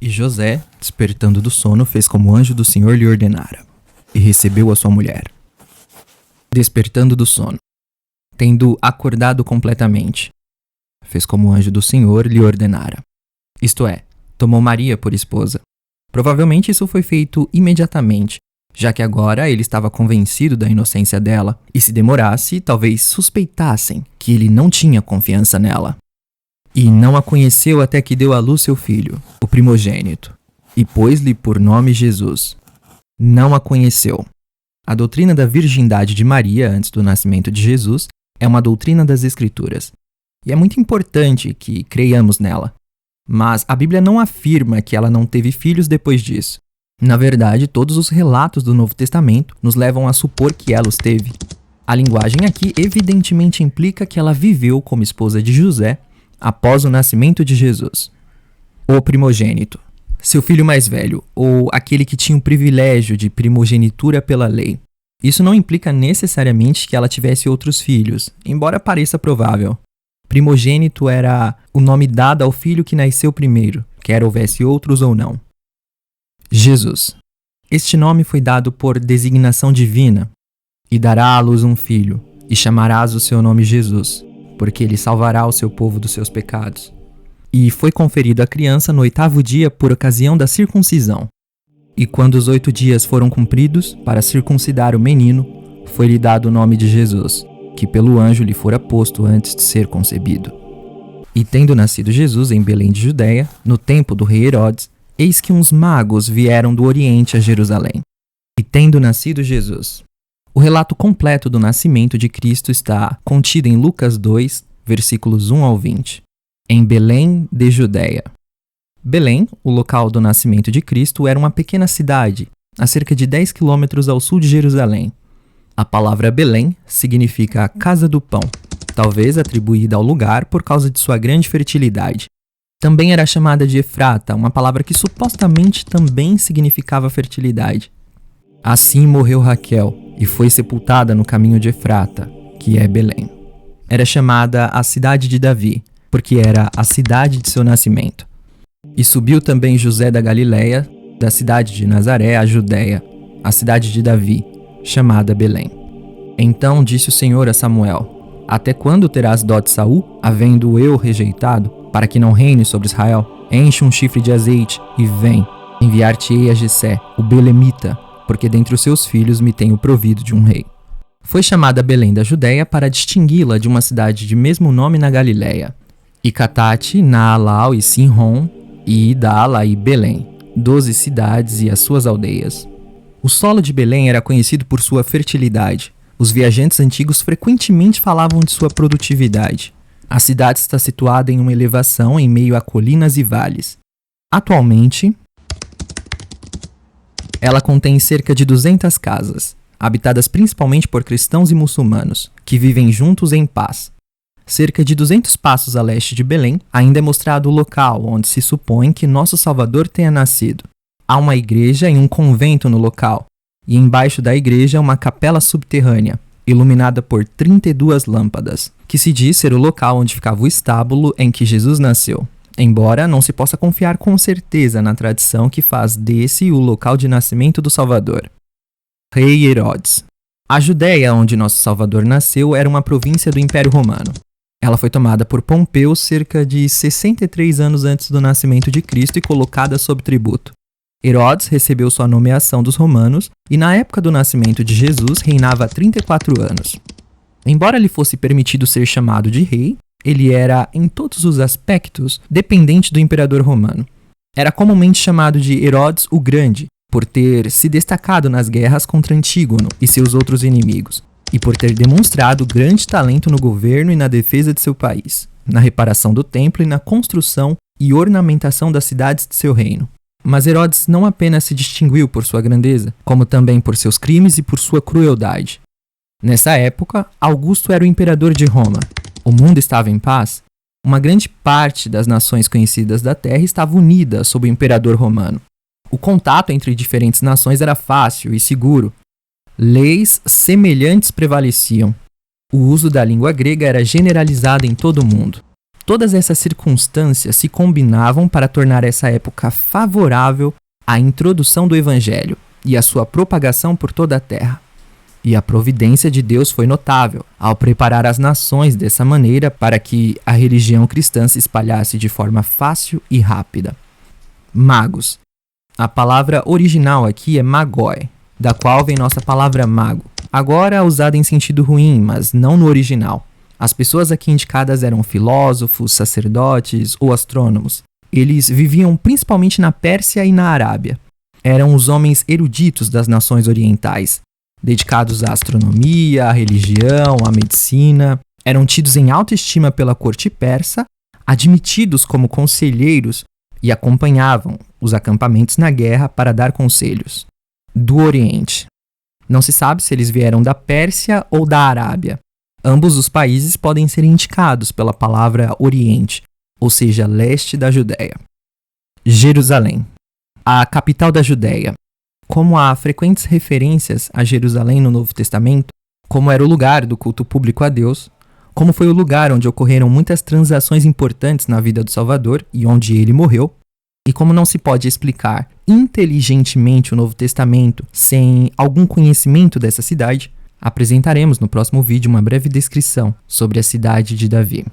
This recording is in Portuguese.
E José, despertando do sono, fez como o anjo do Senhor lhe ordenara, e recebeu a sua mulher. Despertando do sono, tendo acordado completamente, fez como o anjo do Senhor lhe ordenara. Isto é, tomou Maria por esposa. Provavelmente isso foi feito imediatamente, já que agora ele estava convencido da inocência dela, e se demorasse, talvez suspeitassem que ele não tinha confiança nela. E não a conheceu até que deu à luz seu filho, o primogênito, e pôs-lhe por nome Jesus. Não a conheceu. A doutrina da virgindade de Maria antes do nascimento de Jesus é uma doutrina das Escrituras, e é muito importante que creiamos nela. Mas a Bíblia não afirma que ela não teve filhos depois disso. Na verdade, todos os relatos do Novo Testamento nos levam a supor que ela os teve. A linguagem aqui evidentemente implica que ela viveu como esposa de José após o nascimento de Jesus. O primogênito, seu filho mais velho, ou aquele que tinha o privilégio de primogenitura pela lei. Isso não implica necessariamente que ela tivesse outros filhos, embora pareça provável. Primogênito era o nome dado ao filho que nasceu primeiro, quer houvesse outros ou não. Jesus. Este nome foi dado por designação divina. E dará à luz um filho, e chamarás o seu nome Jesus, porque ele salvará o seu povo dos seus pecados. E foi conferido à criança no 8º dia por ocasião da circuncisão. E quando os 8 dias foram cumpridos, para circuncidar o menino, foi-lhe dado o nome de Jesus, que pelo anjo lhe fora posto antes de ser concebido. E tendo nascido Jesus em Belém de Judeia, no tempo do rei Herodes, eis que uns magos vieram do Oriente a Jerusalém. E tendo nascido Jesus. O relato completo do nascimento de Cristo está contido em Lucas 2, versículos 1 ao 20. Em Belém de Judeia. Belém, o local do nascimento de Cristo, era uma pequena cidade, a cerca de 10 quilômetros ao sul de Jerusalém. A palavra Belém significa casa do pão, talvez atribuída ao lugar por causa de sua grande fertilidade. Também era chamada de Efrata, uma palavra que supostamente também significava fertilidade. Assim morreu Raquel e foi sepultada no caminho de Efrata, que é Belém. Era chamada a cidade de Davi, porque era a cidade de seu nascimento. E subiu também José da Galileia, da cidade de Nazaré à Judeia, a cidade de Davi, chamada Belém. Então disse o Senhor a Samuel: Até quando terás dó de Saul, havendo eu rejeitado, para que não reine sobre Israel? Enche um chifre de azeite e vem, enviar-te-ei a Jessé, o belemita, porque dentre os seus filhos me tenho provido de um rei. Foi chamada Belém da Judeia para distingui-la de uma cidade de mesmo nome na Galileia. E Catate, Naalau e Sinrom, e Idala e Belém, 12 cidades e as suas aldeias. O solo de Belém era conhecido por sua fertilidade. Os viajantes antigos frequentemente falavam de sua produtividade. A cidade está situada em uma elevação em meio a colinas e vales. Atualmente, ela contém cerca de 200 casas, habitadas principalmente por cristãos e muçulmanos, que vivem juntos em paz. Cerca de 200 passos a leste de Belém, ainda é mostrado o local onde se supõe que nosso Salvador tenha nascido. Há uma igreja e um convento no local, e embaixo da igreja uma capela subterrânea, iluminada por 32 lâmpadas, que se diz ser o local onde ficava o estábulo em que Jesus nasceu, embora não se possa confiar com certeza na tradição que faz desse o local de nascimento do Salvador. Rei Herodes. A Judéia, onde nosso Salvador nasceu, era uma província do Império Romano. Ela foi tomada por Pompeu cerca de 63 anos antes do nascimento de Cristo e colocada sob tributo. Herodes recebeu sua nomeação dos romanos e na época do nascimento de Jesus reinava há 34 anos. Embora lhe fosse permitido ser chamado de rei, ele era, em todos os aspectos, dependente do imperador romano. Era comumente chamado de Herodes o Grande, por ter se destacado nas guerras contra Antígono e seus outros inimigos, e por ter demonstrado grande talento no governo e na defesa de seu país, na reparação do templo e na construção e ornamentação das cidades de seu reino. Mas Herodes não apenas se distinguiu por sua grandeza, como também por seus crimes e por sua crueldade. Nessa época, Augusto era o imperador de Roma. O mundo estava em paz. Uma grande parte das nações conhecidas da terra estava unida sob o imperador romano. O contato entre diferentes nações era fácil e seguro. Leis semelhantes prevaleciam. O uso da língua grega era generalizado em todo o mundo. Todas essas circunstâncias se combinavam para tornar essa época favorável à introdução do Evangelho e à sua propagação por toda a terra. E a providência de Deus foi notável ao preparar as nações dessa maneira para que a religião cristã se espalhasse de forma fácil e rápida. Magos. A palavra original aqui é magoi, da qual vem nossa palavra mago, agora usada em sentido ruim, mas não no original. As pessoas aqui indicadas eram filósofos, sacerdotes ou astrônomos. Eles viviam principalmente na Pérsia e na Arábia. Eram os homens eruditos das nações orientais, dedicados à astronomia, à religião, à medicina. Eram tidos em alta estima pela corte persa, admitidos como conselheiros e acompanhavam os acampamentos na guerra para dar conselhos. Do Oriente. Não se sabe se eles vieram da Pérsia ou da Arábia. Ambos os países podem ser indicados pela palavra Oriente, ou seja, leste da Judéia. Jerusalém. A capital da Judéia. Como há frequentes referências a Jerusalém no Novo Testamento, como era o lugar do culto público a Deus, como foi o lugar onde ocorreram muitas transações importantes na vida do Salvador e onde ele morreu, e como não se pode explicar inteligentemente o Novo Testamento sem algum conhecimento dessa cidade, apresentaremos no próximo vídeo uma breve descrição sobre a cidade de Davi.